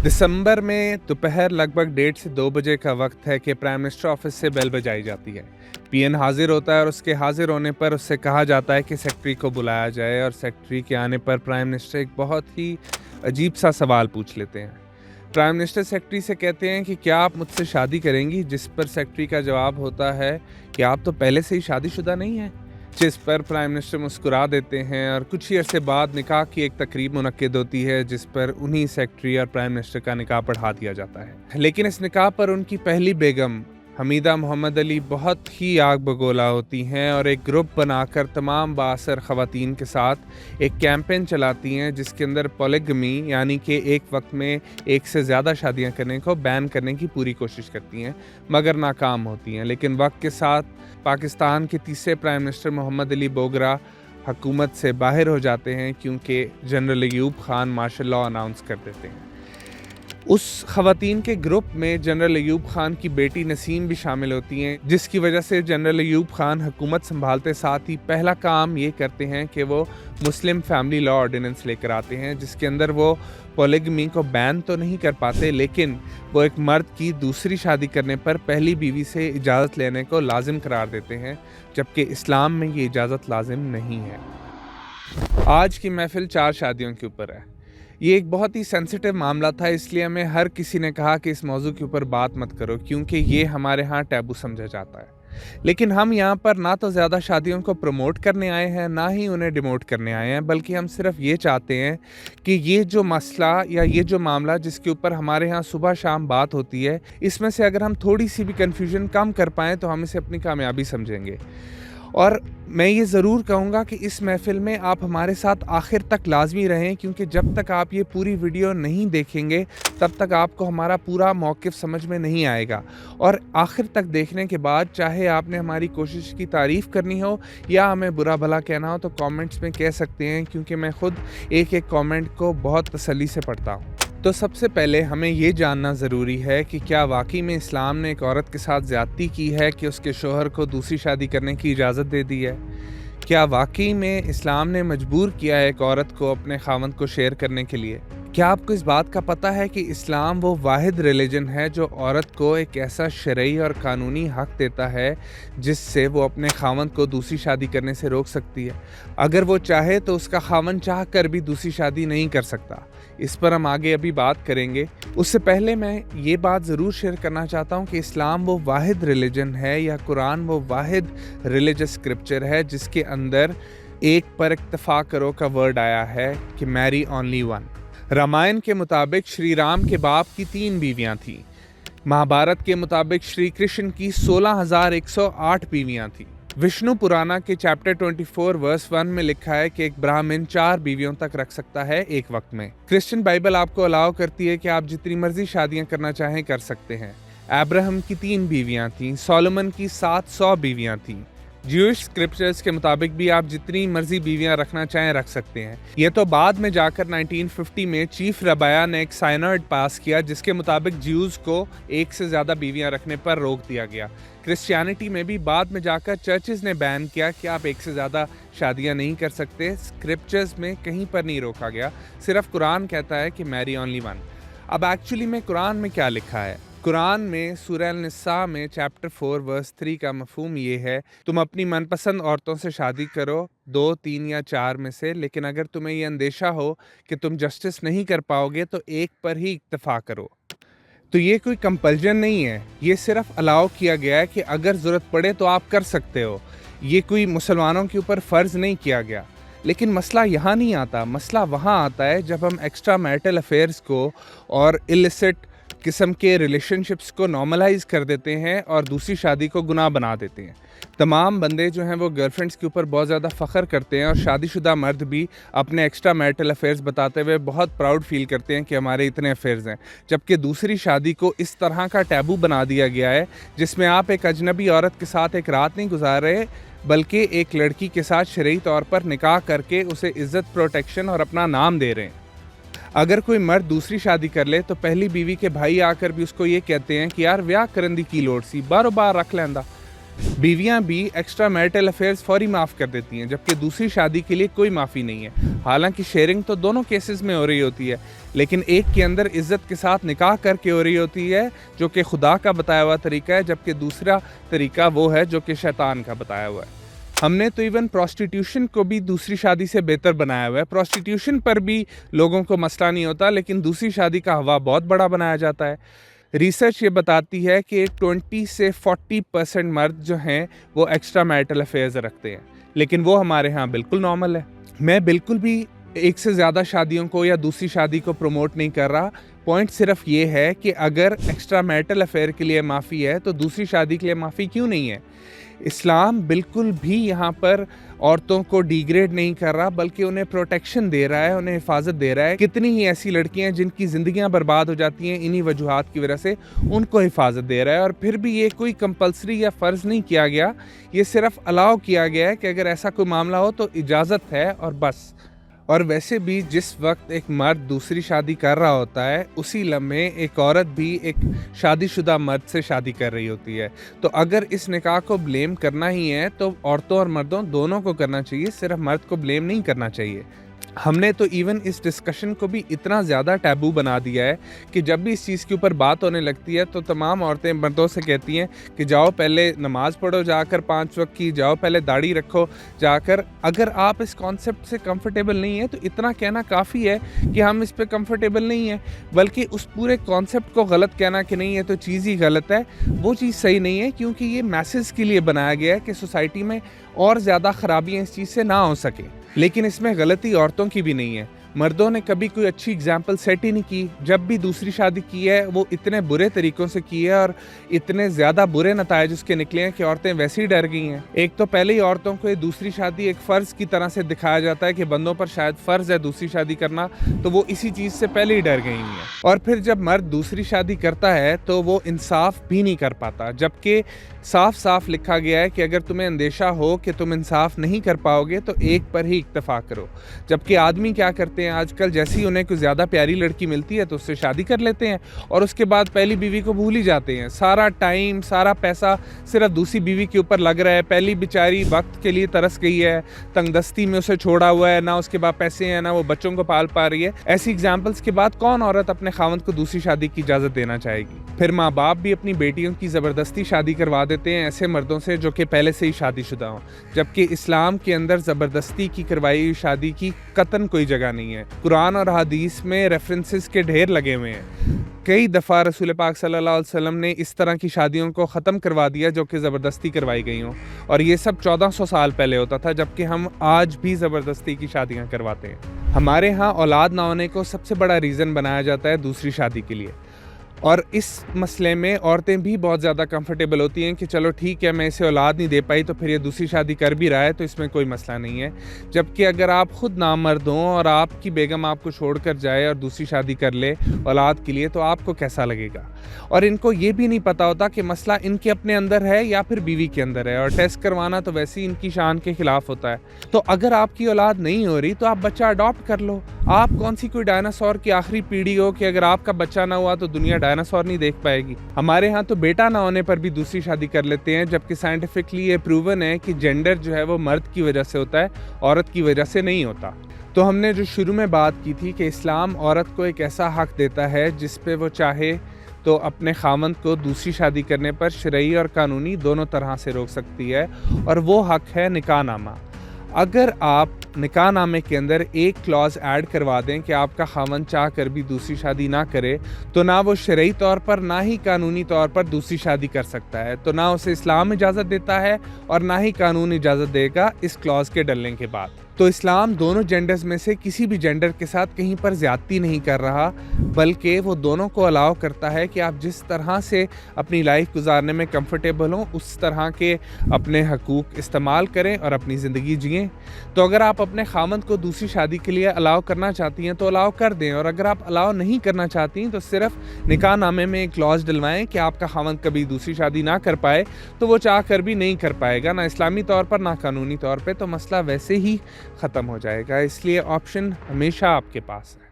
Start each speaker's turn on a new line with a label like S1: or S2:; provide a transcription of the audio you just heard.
S1: दिसंबर में दोपहर लगभग 1:30 से 2 बजे का वक्त है कि प्राइम मिनिस्टर ऑफिस से बेल बजाई जाती है। पीएन हाजिर होता है और उसके हाजिर होने पर उससे कहा जाता है कि सेक्रेटरी को बुलाया जाए और सेक्रेटरी के आने पर प्राइम मिनिस्टर एक बहुत ही अजीब सा सवाल पूछ लेते हैं। प्राइम मिनिस्टर सेक्रेटरी से कहते हैं कि क्या आप मुझसे शादी करेंगी, जिस पर सेक्रेटरी का जवाब होता है कि आप तो पहले से ही शादीशुदा नहीं हैं। जिस पर प्राइम मिनिस्टर मुस्कुरा देते हैं और कुछ ही अरसे बाद निकाह की एक तकरीब मुनक्किद होती है, जिस पर उन्हीं सेक्रेटरी और प्राइम मिनिस्टर का निकाह पढ़ा दिया जाता है। लेकिन इस निकाह पर उनकी पहली बेगम हमीदा मोहम्मद अली बहुत ही आग बगोला होती हैं और एक ग्रुप बनाकर तमाम बाअसर ख़वातीन के साथ एक कैंपेन चलाती हैं, जिसके अंदर पॉलीगमी यानी कि एक वक्त में एक से ज़्यादा शादियां करने को बैन करने की पूरी कोशिश करती हैं, मगर नाकाम होती हैं। लेकिन वक्त के साथ पाकिस्तान के तीसरे प्राइम मिनिस्टर मोहम्मद अली बोगरा हुकूमत से बाहर हो जाते हैं, क्योंकि general Ayub Khan martial law announce कर देते हैं। उस ख़वातीन के ग्रुप में जनरल अयूब खान की बेटी नसीम भी शामिल होती हैं, जिसकी वजह से जनरल अयूब खान हुकूमत संभालते साथ ही पहला काम ये करते हैं कि वो मुस्लिम फैमिली लॉ ऑर्डिनेंस लेकर आते हैं, जिसके अंदर वो पॉलीगमी को बैन तो नहीं कर पाते, लेकिन वो एक मर्द की दूसरी शादी करने पर पहली बीवी से इजाज़त लेने को लाजिम करार देते हैं, जबकि इस्लाम में ये इजाज़त लाजिम नहीं है। आज की महफिल 4 शादियों के ऊपर है। ये एक बहुत ही सेंसिटिव मामला था, इसलिए हमें हर किसी ने कहा कि इस मौजू के ऊपर बात मत करो, क्योंकि ये हमारे यहाँ टैबू समझा जाता है। लेकिन हम यहाँ पर ना तो ज़्यादा शादियों को प्रमोट करने आए हैं, ना ही उन्हें डिमोट करने आए हैं, बल्कि हम सिर्फ ये चाहते हैं कि ये जो मसला या ये जो मामला जिसके ऊपर हमारे यहाँ सुबह शाम बात होती है, इसमें से अगर हम थोड़ी सी भी कन्फ्यूजन कम कर पाएँ तो हम इसे अपनी कामयाबी समझेंगे। और मैं ये ज़रूर कहूँगा कि इस महफ़िल में आप हमारे साथ आखिर तक लाज़मी रहें, क्योंकि जब तक आप ये पूरी वीडियो नहीं देखेंगे तब तक आपको हमारा पूरा मौक़िफ़ समझ में नहीं आएगा। और आखिर तक देखने के बाद चाहे आपने हमारी कोशिश की तारीफ़ करनी हो या हमें बुरा भला कहना हो तो कमेंट्स में कह सकते हैं, क्योंकि मैं ख़ुद एक एक कमेंट को बहुत तसल्ली से पढ़ता हूँ। तो सबसे पहले हमें ये जानना ज़रूरी है कि क्या वाकई में इस्लाम ने एक औरत के साथ ज़्यादती की है कि उसके शोहर को दूसरी शादी करने की इजाज़त दे दी है? क्या वाकई में इस्लाम ने मजबूर किया है एक औरत को अपने खावंद को शेयर करने के लिए? क्या आपको इस बात का पता है कि इस्लाम वो वाहिद रिलीजन है जो औरत को एक ऐसा शरई और कानूनी हक़ देता है जिससे वो अपने खावंद को दूसरी शादी करने से रोक सकती है? अगर वो चाहे तो उसका खावंद चाह कर भी दूसरी शादी नहीं कर सकता। इस पर हम आगे अभी बात करेंगे। उससे पहले मैं ये बात ज़रूर शेयर करना चाहता हूँ कि इस्लाम वो वाहिद रिलीजन है या कुरान वो वाहिद रिलीजियस स्क्रिप्चर है जिसके अंदर एक पर इत्तफाक करो का वर्ड आया है कि मैरी ओनली वन। रामायण के मुताबिक श्री राम के बाप की 3 बीवियां थीं। महाभारत के मुताबिक श्री कृष्ण की 16,108 बीवियां थीं। विष्णु पुराना के चैप्टर 24 वर्स 1 में लिखा है कि एक ब्राह्मण 4 बीवियों तक रख सकता है एक वक्त में। क्रिश्चियन बाइबल आपको अलाउ करती है कि आप जितनी मर्जी शादियां करना चाहें कर सकते हैं। अब्राहम की 3 बीवियां थीं, सोलोमन की 700 बीवियां थीं। ज्यूइश स्क्रिप्चर्स के मुताबिक भी आप जितनी मर्जी बीवियां रखना चाहें रख सकते हैं। ये तो बाद में जाकर 1950 में चीफ रबाया ने एक साइनॉइड पास किया, जिसके मुताबिक ज्यूज को एक से ज़्यादा बीवियां रखने पर रोक दिया गया। क्रिश्चियनिटी में भी बाद में जाकर चर्चेज ने बैन किया कि आप एक से ज़्यादा शादियां नहीं कर सकते। स्क्रिप्चर्स में कहीं पर नहीं रोका गया, सिर्फ कुरान कहता है कि मैरी ओनली वन। अब एक्चुअली में कुरान में क्या लिखा है? कुरान में सूरह अल-निसा में चैप्टर 4 वर्स 3 का मफहूम ये है, तुम अपनी मनपसंद औरतों से शादी करो 2, 3 या 4 में से, लेकिन अगर तुम्हें ये अंदेशा हो कि तुम जस्टिस नहीं कर पाओगे तो एक पर ही इक्तफा करो। तो ये कोई कंपल्जन नहीं है, ये सिर्फ अलाउ किया गया है कि अगर ज़रूरत पड़े तो आप कर सकते हो। ये कोई मुसलमानों के ऊपर फ़र्ज़ नहीं किया गया। लेकिन मसला यहाँ नहीं आता, मसला वहाँ आता है जब हम एक्स्ट्रा मैरिटल अफेयर्स को और इलिसिट किस्म के रिलेशनशिप्स को नॉर्मलाइज कर देते हैं और दूसरी शादी को गुनाह बना देते हैं। तमाम बंदे जो हैं वो गर्लफ्रेंड्स के ऊपर बहुत ज़्यादा फ़ख्र करते हैं और शादीशुदा मर्द भी अपने एक्स्ट्रा मैरिटल अफेयर्स बताते हुए बहुत प्राउड फील करते हैं कि हमारे इतने अफेयर्स हैं, जबकि दूसरी शादी को इस तरह का टैबू बना दिया गया है जिसमें आप एक अजनबी औरत के साथ एक रात नहीं गुजार रहे, बल्कि एक लड़की के साथ शरई तौर पर निकाह करके उसे इज़्ज़त, प्रोटेक्शन और अपना नाम दे रहे हैं। अगर कोई मर्द दूसरी शादी कर ले तो पहली बीवी के भाई आकर भी उसको ये कहते हैं कि यार ब्याह करन दी की लोड़ सी, बारो बार रख लेंदा। बीवियां भी एक्स्ट्रा मैरिटल अफेयर्स फौरी माफ़ कर देती हैं, जबकि दूसरी शादी के लिए कोई माफ़ी नहीं है। हालांकि शेयरिंग तो दोनों केसेस में हो रही होती है, لیکن ایک کے اندر عزت کے ساتھ نکاح کر کے ہو رہی ہوتی ہے جو کہ خدا کا بتایا ہوا طریقہ ہے، جبکہ دوسرا طریقہ وہ ہے جو کہ شیطان کا بتایا ہوا ہے۔ ہم نے تو ایون پروسٹیٹیوشن کو بھی دوسری شادی سے بہتر بنایا ہوا ہے۔ پروسٹیٹیوشن پر بھی لوگوں کو مسئلہ نہیں ہوتا، لیکن دوسری شادی کا ہوا بہت بڑا بنایا جاتا ہے۔ ریسرچ یہ بتاتی ہے کہ 20 سے 40% مرد جو ہیں وہ ایکسٹرا میرٹل افیئرز رکھتے ہیں، لیکن وہ ہمارے ہاں بالکل نارمل ہے۔ میں بالکل بھی ایک سے زیادہ شادیوں کو یا دوسری شادی کو پروموٹ نہیں کر رہا۔ پوائنٹ صرف یہ ہے کہ اگر ایکسٹرا میرٹل افیئر کے لیے معافی ہے تو دوسری شادی کے لیے معافی کیوں نہیں ہے؟ اسلام بالکل بھی یہاں پر عورتوں کو ڈیگریڈ نہیں کر رہا، بلکہ انہیں پروٹیکشن دے رہا ہے، انہیں حفاظت دے رہا ہے۔ کتنی ہی ایسی لڑکیاں جن کی زندگیاں برباد ہو جاتی ہیں انہی وجوہات کی وجہ سے، ان کو حفاظت دے رہا ہے۔ اور پھر بھی یہ کوئی کمپلسری یا فرض نہیں کیا گیا، یہ صرف الاؤ کیا گیا ہے کہ اگر ایسا کوئی معاملہ ہو تو اجازت ہے اور بس۔ اور ویسے بھی جس وقت ایک مرد دوسری شادی کر رہا ہوتا ہے اسی لمحے ایک عورت بھی ایک شادی شدہ مرد سے شادی کر رہی ہوتی ہے، تو اگر اس نکاح کو بلیم کرنا ہی ہے تو عورتوں اور مردوں دونوں کو کرنا چاہیے، صرف مرد کو بلیم نہیں کرنا چاہیے۔ ہم نے تو ایون اس ڈسکشن کو بھی اتنا زیادہ ٹیبو بنا دیا ہے کہ جب بھی اس چیز کے اوپر بات ہونے لگتی ہے تو تمام عورتیں مردوں سے کہتی ہیں کہ جاؤ پہلے نماز پڑھو جا کر 5 وقت کی، جاؤ پہلے داڑھی رکھو جا کر۔ اگر آپ اس کانسیپٹ سے کمفرٹیبل نہیں ہیں تو اتنا کہنا کافی ہے کہ ہم اس پہ کمفرٹیبل نہیں ہیں، بلکہ اس پورے کانسیپٹ کو غلط کہنا کہ نہیں یہ تو چیز ہی غلط ہے، وہ چیز صحیح نہیں ہے، کیونکہ یہ میسز کے لیے بنایا گیا ہے کہ سوسائٹی میں اور زیادہ خرابیاں اس چیز سے نہ ہو سکے۔ لیکن اس میں غلطی عورتوں کی بھی نہیں ہے۔ مردوں نے کبھی کوئی اچھی اگزامپل سیٹ ہی نہیں کی۔ جب بھی دوسری شادی کی ہے وہ اتنے برے طریقوں سے کی ہے اور اتنے زیادہ برے نتائج اس کے نکلے ہیں کہ عورتیں ویسے ہی ڈر گئی ہیں۔ ایک تو پہلے ہی عورتوں کو یہ دوسری شادی ایک فرض کی طرح سے دکھایا جاتا ہے کہ بندوں پر شاید فرض ہے دوسری شادی کرنا، تو وہ اسی چیز سے پہلے ہی ڈر گئی ہیں۔ اور پھر جب مرد دوسری شادی کرتا ہے تو وہ انصاف بھی نہیں کر پاتا، جبکہ صاف صاف لکھا گیا ہے کہ اگر تمہیں اندیشہ ہو کہ تم انصاف نہیں کر پاؤ گے تو ایک پر ہی اکتفا کرو۔ جبکہ آدمی کیا کرتے ہیں آج کل، جیسے ہی انہیں کوئی زیادہ پیاری لڑکی ملتی ہے تو اس سے شادی کر لیتے ہیں اور اس کے بعد پہلی بیوی کو بھول ہی جاتے ہیں۔ سارا ٹائم سارا پیسہ صرف دوسری بیوی کے اوپر لگ رہا ہے۔ پہلی بیچاری وقت کے لیے ترس گئی ہے، تنگ دستی میں اسے چھوڑا ہوا ہے، نہ اس کے بعد پیسے ہیں نہ وہ بچوں کو پال پا رہی ہے۔ ایسی ایگزامپلس کے بعد کون عورت اپنے خاوند کو دوسری شادی کی اجازت دینا چاہے گی؟ پھر ماں باپ بھی اپنی بیٹیوں کی زبردستی شادی کروا دیتے ہیں ایسے مردوں سے جو کہ پہلے سے ہی شادی شدہ ہوں، جبکہ اسلام کے اندر زبردستی کی کروائی ہوئی شادی کی قطعاً کوئی جگہ نہیں ہے۔ قرآن اور حدیث میں ریفرنسز کے ڈھیر لگے ہوئے ہیں۔ کئی دفعہ رسول پاک صلی اللہ علیہ وسلم نے اس طرح کی شادیوں کو ختم کروا دیا جو کہ زبردستی کروائی گئی ہوں، اور یہ سب 1400 سال پہلے ہوتا تھا، جبکہ ہم آج بھی زبردستی کی شادیاں کرواتے ہیں۔ ہمارے ہاں اولاد نہ ہونے کو سب سے بڑا ریزن بنایا جاتا ہے دوسری شادی کے لیے، اور اس مسئلے میں عورتیں بھی بہت زیادہ کمفرٹیبل ہوتی ہیں کہ چلو ٹھیک ہے میں اسے اولاد نہیں دے پائی تو پھر یہ دوسری شادی کر بھی رہا ہے تو اس میں کوئی مسئلہ نہیں ہے۔ جبکہ اگر آپ خود نامرد ہوں اور آپ کی بیگم آپ کو چھوڑ کر جائے اور دوسری شادی کر لے اولاد کے لیے تو آپ کو کیسا لگے گا؟ اور ان کو یہ بھی نہیں پتا ہوتا کہ مسئلہ ان کے اپنے اندر ہے یا پھر بیوی کے اندر ہے، اور ٹیسٹ کروانا تو ویسے ہی ان کی شان کے خلاف ہوتا ہے۔ تو اگر آپ کی اولاد نہیں ہو رہی تو آپ بچہ اڈاپٹ کر لو۔ آپ کون سی کوئی ڈائناسور کی آخری پیڑھی ہو کہ اگر آپ کا بچہ نہ ہوا تو دنیا ڈائناسور نہیں دیکھ پائے گی؟ ہمارے ہاں تو بیٹا نہ ہونے پر بھی دوسری شادی کر لیتے ہیں، جبکہ سائنٹیفکلی یہ پروون ہے کہ جینڈر جو ہے وہ مرد کی وجہ سے ہوتا ہے، عورت کی وجہ سے نہیں ہوتا۔ تو ہم نے جو شروع میں بات کی تھی کہ اسلام عورت کو ایک ایسا حق دیتا ہے جس پہ وہ چاہے تو اپنے خاوند کو دوسری شادی کرنے پر شرعی اور قانونی دونوں طرح سے روک سکتی ہے، اور وہ حق ہے نکاح نامہ۔ اگر آپ نکاح نامے کے اندر ایک کلاز ایڈ کروا دیں کہ آپ کا خاوند چاہ کر بھی دوسری شادی نہ کرے تو نہ وہ شرعی طور پر نہ ہی قانونی طور پر دوسری شادی کر سکتا ہے، تو نہ اسے اسلام اجازت دیتا ہے اور نہ ہی قانون اجازت دے گا اس کلاز کے ڈلنے کے بعد۔ تو اسلام دونوں جینڈرز میں سے کسی بھی جینڈر کے ساتھ کہیں پر زیادتی نہیں کر رہا، بلکہ وہ دونوں کو الاؤ کرتا ہے کہ آپ جس طرح سے اپنی لائف گزارنے میں کمفرٹیبل ہوں اس طرح کے اپنے حقوق استعمال کریں اور اپنی زندگی جئیں۔ تو اگر آپ اپنے خاوند کو دوسری شادی کے لیے الاؤ کرنا چاہتی ہیں تو الاؤ کر دیں، اور اگر آپ الاؤ نہیں کرنا چاہتی ہیں تو صرف نکاح نامے میں ایک کلاز ڈلوائیں کہ آپ کا خاوند کبھی دوسری شادی نہ کر پائے تو وہ چاہ کر بھی نہیں کر پائے گا، نہ اسلامی طور پر نہ قانونی طور پہ، تو مسئلہ ویسے ہی ختم ہو جائے گا۔ اس لیے آپشن ہمیشہ آپ کے پاس ہے۔